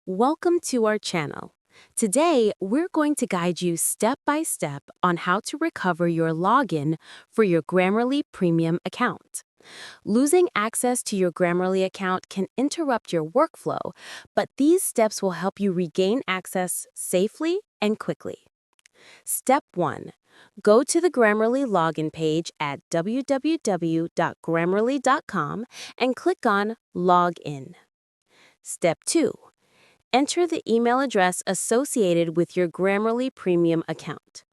Welcome to our channel. Today, we're going to guide you step by step on how to recover your login for your Grammarly Premium account. Losing access to your Grammarly account can interrupt your workflow, but these steps will help you regain access safely and quickly. Step 1. Go to the Grammarly login page at www.grammarly.com and click on Log In. Step 2. Enter the email address associated with your Grammarly Premium account.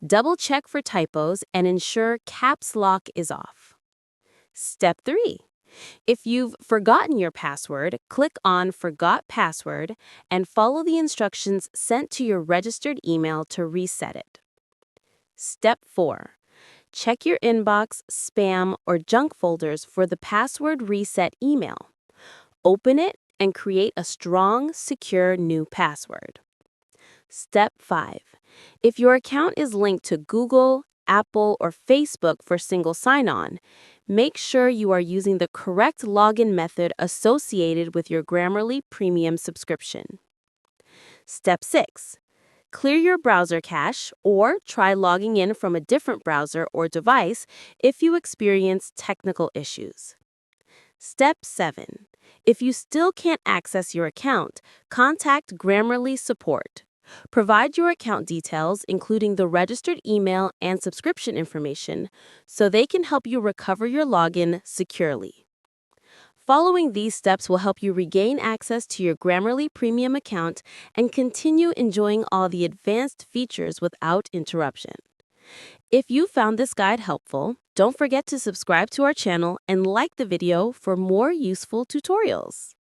Double-check for typos and ensure caps lock is off. Step 3. If you've forgotten your password, click on Forgot Password and follow the instructions sent to your registered email to reset it. Step 4. Check your inbox, spam, or junk folders for the password reset email. Open it and create a strong, secure new password. Step 5. If your account is linked to Google, Apple, or Facebook for single sign-on, make sure you are using the correct login method associated with your Grammarly Premium subscription. Step 6. Clear your browser cache or try logging in from a different browser or device if you experience technical issues. Step 7. If you still can't access your account, contact Grammarly support. Provide your account details, including the registered email and subscription information, so they can help you recover your login securely. Following these steps will help you regain access to your Grammarly Premium account and continue enjoying all the advanced features without interruption. If you found this guide helpful, don't forget to subscribe to our channel and like the video for more useful tutorials.